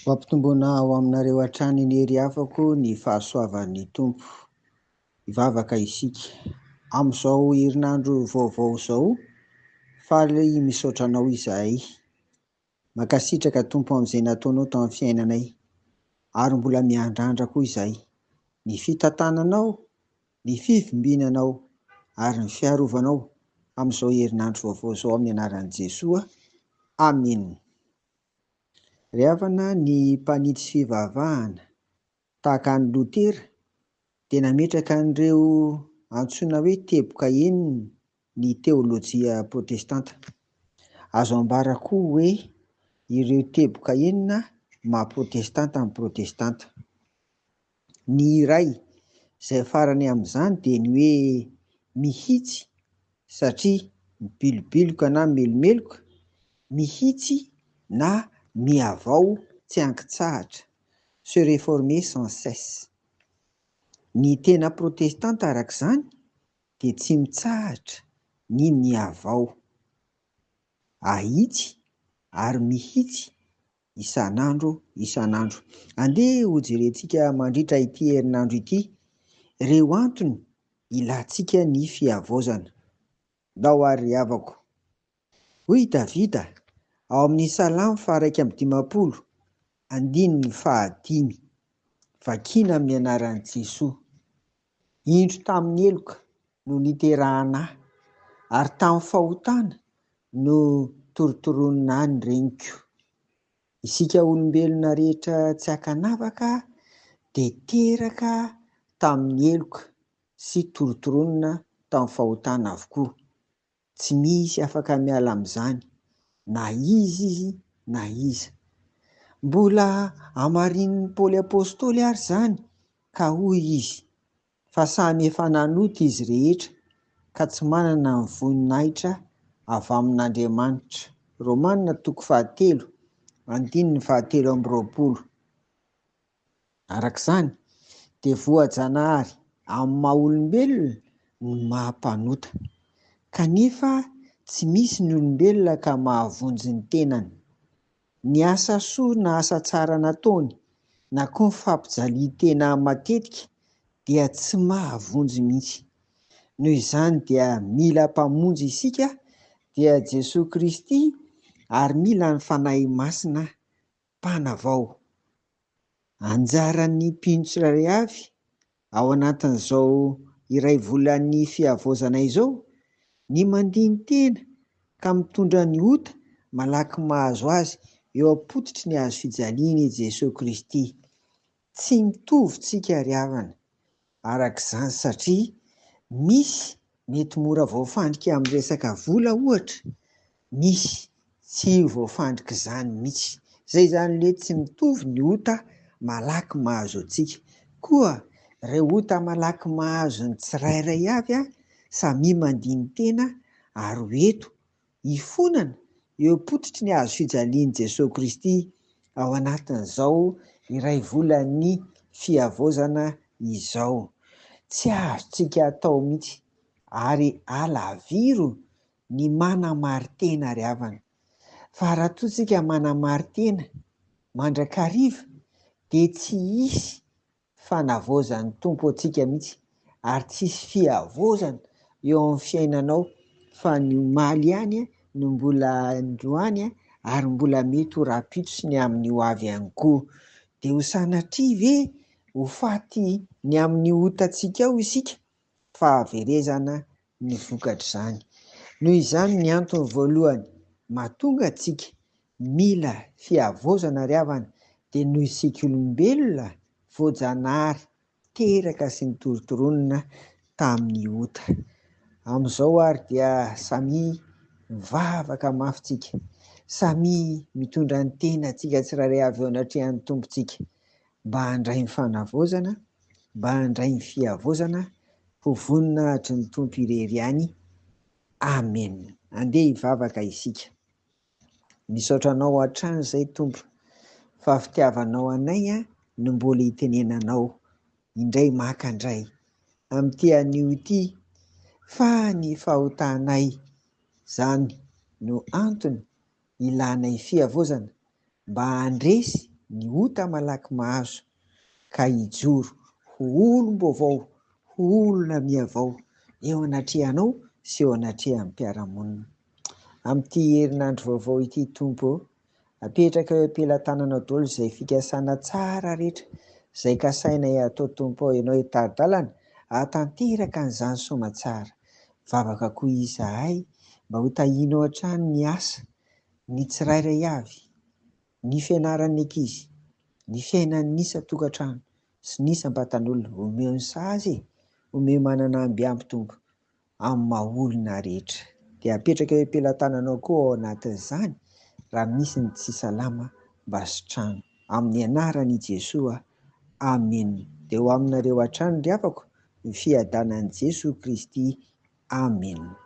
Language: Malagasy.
Mampitombona ao aminareo hatrany ny hery afako ny fahasoavan'ny tompo hivavaka isika amin'izao herinandro vaovao izao. Faly misaotra anao izahay, mankasitraka tompo amin'izay nataonao tamin'ny fiainanay ary mbola miandrandra koa izahay ny fitantananao, ny fivimbinanao ary ny fiarovanao amin'izao herinandro vaovao izao amin'ny anaran'i Jesoa. Amen. Ry havana ny mpanitsy fivavahana tahaka ny Lotera dia nametraka an'ireo antsoina hoe teboka enina ny teolojia protestanta. Azo ambara koa hoe ireo teboka enina maha-protestanta amin'ny protestanta. Ny iray izay farany amin'izany dia ny hoe mihitsy satria mibilobiloka na melomeloka, mihitsy na mihavao tsy ankitsahatra, se réformer sans cesse. Ny tena protestanta arak'izany dia tsy mitsahatra ny mihavao, ahitsy ary mihitsy isan'andro isan'andro. Andeha ho jerentsika mandritra ity herinandro ity ireo antony ilantsika ny fihavozana. Ndao ary havako. Hoy Davida ao amin'ny Salamo 119:5, vakiana amin'ny anaran'i Jesoa: indro tamin'ny eloka no niterahana ahy, ary tamin'ny fahotana no torotoroina ny reniko. Isika olombelona rehetra tsy ankanavaka dia teraka tamin'ny eloka sy torotoroina tamin'ny fahotana avokoa. Tsy misy afaka miala amin'izany, na izy na iza. Mbola hamarin'i Paoly apôstôly ary izany ka hoy izy fa samy efa nanota izy rehetra ka tsy manana ny voninahitra avy amin'Andriamanitra. Romanina 7:17-20. Arak'izany dia voajanahary amin'ny maha-olombelona ny maha-mpanota, kanefa tsy misy ny olombelona ka mahavonjy ny tenany. Ny asa soa na asa tsara nataony na koa ny fampijalian-tena matetika dia tsy mahavonjy mihitsy. Noho izany dia mila mpamonjy isika dia Jesosy Kristy, ary mila ny fanahy masina mpanavao. Anjaran'ny mpino tsirairay avy ao anatin'izao iray volan'ny fihavozana izao ny mandiny tena ka mitondra ny ota malaky mahazo azy eo am-pototry ny hazo fijaliana i Jesosy Kristy. Tsy mitovy tsika ry havana arak'izany, satria misy mety mora voafandrika amin'ny resaka vola ohatra, misy tsy voafandrika izany mihitsy. Zay izany le tsy mitovy ny ota malaky mahazo antsika. Koa ireo ota malaky mahazo ny tsirairay avy samy mandiny tena ary hoeto hifonana eo am-pototry ny hazo fijalian'i Jesosy Kristy ao anatin'izao iray volan'ny fihavozana izao. Tsy azontsika atao mihitsy ary alaviro ny manamary-tena ry havana. Fa raha toa tsika manamary-tena mandrakariva dia tsy hisy fanavozan'ny tompo antsika mihitsy, ary tsisy fihavozana eo amin'ny fiainanao, fa ny omaly ihany no mbola androany ary mbola mety ho rapitro sy ny amin'ny ho avy ihany koa. Dia ho sanatria ve ho faty ny amin'ny otantsika ao isika? Fa averezana ny vokatra izany. Noho izany ny antony voalohany mahatonga antsika mila fihavozana ry havana dia noho isika olombelona voajanahary teraka sy ny torotoroina tamin'ny ota. Amin'izao ary dia samy mivavaka mafy tsika, samy mitondra ny tena tsika tsirairay avy eo anatrehan'ny tompontsika, mba handray ny fanavozana, mba handray ny fihavozana, ho voninahitry ny tompo irery ihany. Amen. Andeha hivavaka isika. Misaotra anao hatrany izay Tompo, fa fitiavanao anay no mbola hitenenanao indray makandray amin'ity anio ity, fa ny fahotanay izany no antony ilanay fihavozana mba handresy ny ota malaky mahazo ka hijoro ho olom-baovao, ho olona miavao eo anatrehanao sy eo anatrehan'ny mpiara-monina. Amin'ity herinandro vaovao ity Tompo, apetraka eo am-pelantananao daholo izay fikasana tsara rehetra izay kasainay atao Tompo, ianao hitady-dalana hatanteraka an'izany soamatsara. Vavaka koa izahay mba ho tahianao hatrany ny asa, ny tsirairay avy, ny fianaran'ny ankizy, ny fiainan'ny isa-tokantrano sy ny isam-batan'olona. Omeo ny sazy, omeo manana ambiamby Tompo amin'ny maha-olona rehetra. Dia apetraka eo am-pelantananao koa ao anatin'izany raha misy ny tsy salama mba sotrano. Amin'ny anaran'i Jesoa, amen. Dia ho aminareo hatrany ry havako ny fiadanan'i Jesoa Kristy, amen.